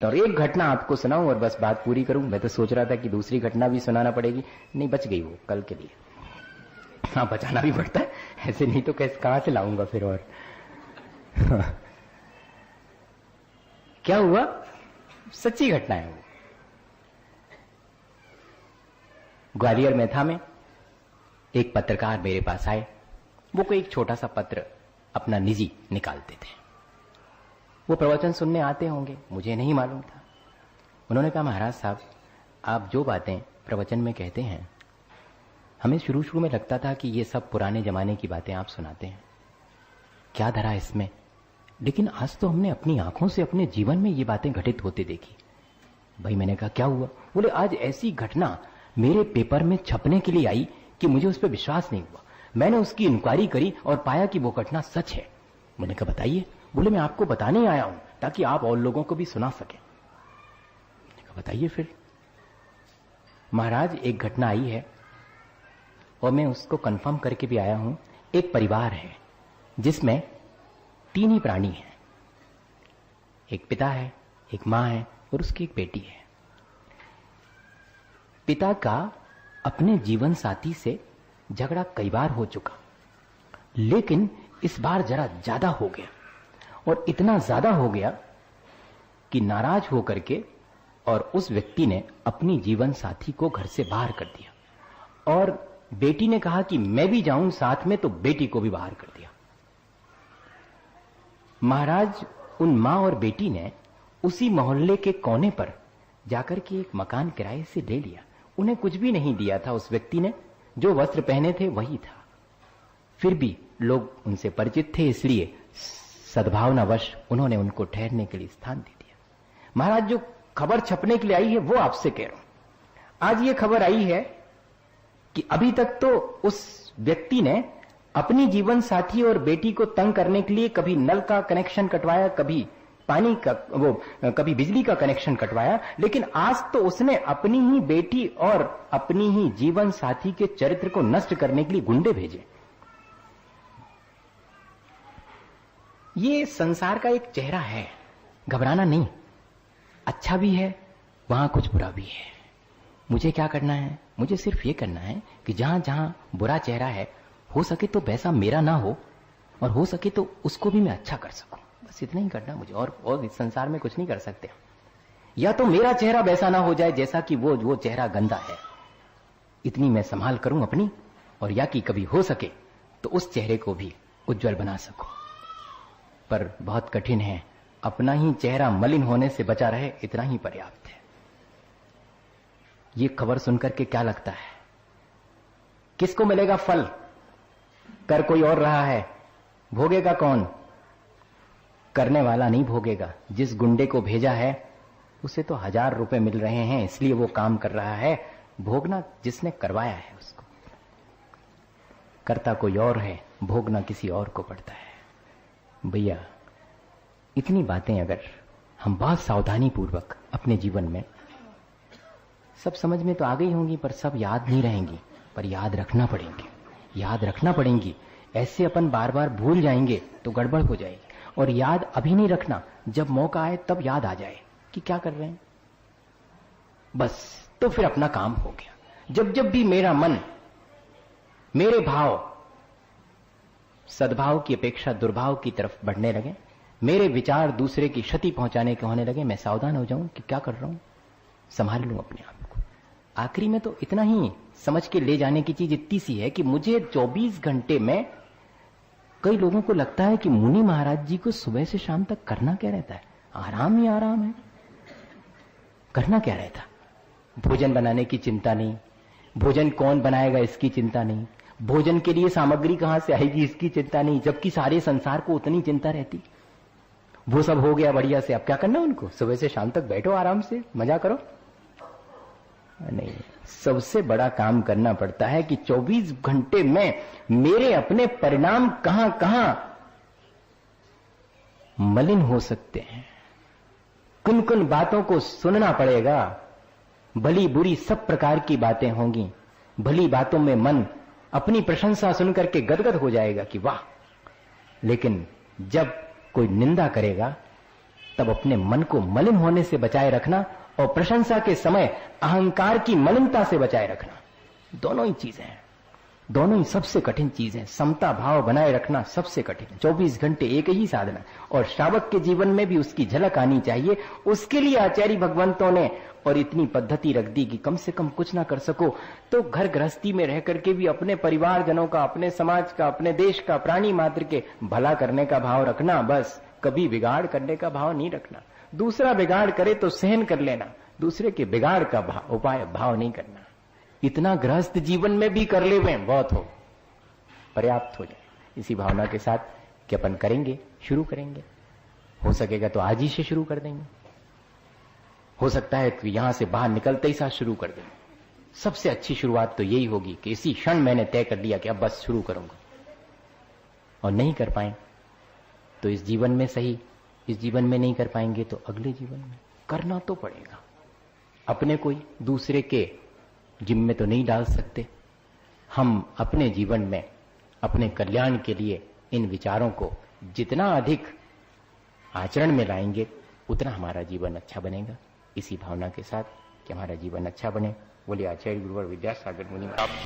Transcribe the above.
और एक घटना आपको सुनाऊं और बस बात पूरी करूं। मैं तो सोच रहा था कि दूसरी घटना भी सुनाना पड़ेगी, नहीं बच गई वो कल के लिए। हाँ, बचाना भी पड़ता है, ऐसे नहीं तो कैसे कहां से लाऊंगा फिर। और क्या हुआ, सच्ची घटना है वो। ग्वालियर में था मैं, एक पत्रकार मेरे पास आए। वो कोई एक छोटा सा पत्र अपना निजी निकालते थे। वो प्रवचन सुनने आते होंगे, मुझे नहीं मालूम था। उन्होंने कहा, महाराज साहब, आप जो बातें प्रवचन में कहते हैं, हमें शुरू शुरू में लगता था कि ये सब पुराने जमाने की बातें आप सुनाते हैं, क्या धरा इसमें, लेकिन आज तो हमने अपनी आंखों से अपने जीवन में ये बातें घटित होते देखी। भाई मैंने कहा, क्या हुआ? बोले, आज ऐसी घटना मेरे पेपर में छपने के लिए आई कि मुझे उस पर विश्वास नहीं हुआ। मैंने उसकी इंक्वायरी करी और पाया कि वो घटना सच है। मैंने कहा, बताइए। बोले, मैं आपको बताने आया हूं ताकि आप और लोगों को भी सुना सकें। मैंने कहा, बताइए फिर। महाराज, एक घटना आई है और मैं उसको कंफर्म करके भी आया हूं। एक परिवार है जिसमें 3 ही प्राणी हैं, एक पिता है, एक मां है और उसकी एक बेटी है। पिता का अपने जीवन साथी से झगड़ा कई बार हो चुका, लेकिन इस बार जरा ज्यादा हो गया, और इतना ज्यादा हो गया कि नाराज होकर के और उस व्यक्ति ने अपनी जीवन साथी को घर से बाहर कर दिया। और बेटी ने कहा कि मैं भी जाऊं साथ में, तो बेटी को भी बाहर कर दिया। महाराज, उन मां और बेटी ने उसी मोहल्ले के कोने पर जाकर के एक मकान किराए से ले लिया। उन्हें कुछ भी नहीं दिया था उस व्यक्ति ने, जो वस्त्र पहने थे वही था। फिर भी लोग उनसे परिचित थे, इसलिए सद्भावनावश उन्होंने उनको ठहरने के लिए स्थान दे दिया। महाराज, जो खबर छपने के लिए आई है वो आपसे कह रहा हूं। आज ये खबर आई है कि अभी तक तो उस व्यक्ति ने अपनी जीवन साथी और बेटी को तंग करने के लिए कभी नल का कनेक्शन कटवाया, कभी पानी का, कभी बिजली का कनेक्शन कटवाया, लेकिन आज तो उसने अपनी ही बेटी और अपनी ही जीवन साथी के चरित्र को नष्ट करने के लिए गुंडे भेजे। ये संसार का एक चेहरा है, घबराना नहीं। अच्छा भी है, वहां कुछ बुरा भी है। मुझे क्या करना है? मुझे सिर्फ ये करना है कि जहां जहां बुरा चेहरा है, हो सके तो वैसा मेरा ना हो, और हो सके तो उसको भी मैं अच्छा कर सकूं। बस इतना ही करना मुझे, और इस संसार में कुछ नहीं कर सकते। या तो मेरा चेहरा वैसा ना हो जाए जैसा कि वो चेहरा गंदा है, इतनी मैं संभाल करूं अपनी, और या कि कभी हो सके तो उस चेहरे को भी उज्जवल बना सकूं। पर बहुत कठिन है, अपना ही चेहरा मलिन होने से बचा रहे, इतना ही पर्याप्त है। ये खबर सुनकर के क्या लगता है? किसको मिलेगा फल? कर कोई और रहा है, भोगेगा कौन? करने वाला नहीं भोगेगा। जिस गुंडे को भेजा है उसे तो 1000 रुपए मिल रहे हैं, इसलिए वो काम कर रहा है। भोगना जिसने करवाया है उसको। करता कोई और है, भोगना किसी और को पड़ता है। भैया, इतनी बातें अगर हम बहुत सावधानी पूर्वक अपने जीवन में, सब समझ में तो आ गई होंगी पर सब याद नहीं रहेंगी, पर याद रखना पड़ेंगी, याद रखना पड़ेंगी। ऐसे अपन बार बार भूल जाएंगे तो गड़बड़ हो जाएगी। और याद अभी नहीं रखना, जब मौका आए तब याद आ जाए कि क्या कर रहे हैं, बस तो फिर अपना काम हो गया। जब जब भी मेरा मन, मेरे भाव सद्भाव की अपेक्षा दुर्भाव की तरफ बढ़ने लगे, मेरे विचार दूसरे की क्षति पहुंचाने के होने लगे, मैं सावधान हो जाऊं कि क्या कर रहा हूं, संभाल लूं अपने आप को। आखिरी में तो इतना ही समझ के ले जाने की चीज इतनी सी है कि मुझे 24 घंटे में, कई लोगों को लगता है कि मुनि महाराज जी को सुबह से शाम तक करना क्या रहता है? आराम ही आराम है। करना क्या रहता? भोजन बनाने की चिंता नहीं, भोजन कौन बनाएगा इसकी चिंता नहीं, भोजन के लिए सामग्री कहां से आएगी इसकी चिंता नहीं, जबकि सारे संसार को उतनी चिंता रहती। वो सब हो गया बढ़िया से, अब क्या करना उनको? सुबह से शाम तक बैठो आराम से, मजा करो। नहीं, सबसे बड़ा काम करना पड़ता है कि 24 घंटे में मेरे अपने परिणाम कहां कहां मलिन हो सकते हैं, किन किन बातों को सुनना पड़ेगा। भली बुरी सब प्रकार की बातें होंगी। भली बातों में मन अपनी प्रशंसा सुनकर के गदगद हो जाएगा कि वाह, लेकिन जब कोई निंदा करेगा तब अपने मन को मलिन होने से बचाए रखना और प्रशंसा के समय अहंकार की मलिनता से बचाए रखना, दोनों ही चीजें हैं, दोनों ही सबसे कठिन चीज है। समता भाव बनाए रखना सबसे कठिन है। 24 घंटे एक ही साधना, और श्रावक के जीवन में भी उसकी झलक आनी चाहिए। उसके लिए आचार्य भगवंतों ने और इतनी पद्धति रख दी कि कम से कम कुछ ना कर सको तो घर गृहस्थी में रह करके भी अपने परिवारजनों का, अपने समाज का, अपने देश का, प्राणी मात्र के भला करने का भाव रखना, बस कभी बिगाड़ करने का भाव नहीं रखना। दूसरा बिगाड़ करे तो सहन कर लेना, दूसरे के बिगाड़ का उपाय भाव नहीं करना। इतना गृहस्थ जीवन में भी कर ले बहुत हो, पर्याप्त हो जाए। इसी भावना के साथ कि अपन करेंगे, शुरू करेंगे, हो सकेगा तो आज ही से शुरू कर देंगे, हो सकता है कि यहां से बाहर निकलते ही साथ शुरू कर देंगे। सबसे अच्छी शुरुआत तो यही होगी कि इसी क्षण मैंने तय कर लिया कि अब बस शुरू करूंगा। और नहीं कर पाए तो इस जीवन में सही, इस जीवन में नहीं कर पाएंगे तो अगले जीवन में करना तो पड़ेगा। अपने कोई दूसरे के जिम्मे तो नहीं डाल सकते। हम अपने जीवन में अपने कल्याण के लिए इन विचारों को जितना अधिक आचरण में लाएंगे उतना हमारा जीवन अच्छा बनेगा। इसी भावना के साथ कि हमारा जीवन अच्छा बने, बोलिए आचार्य गुरुवर विद्यासागर मुनि।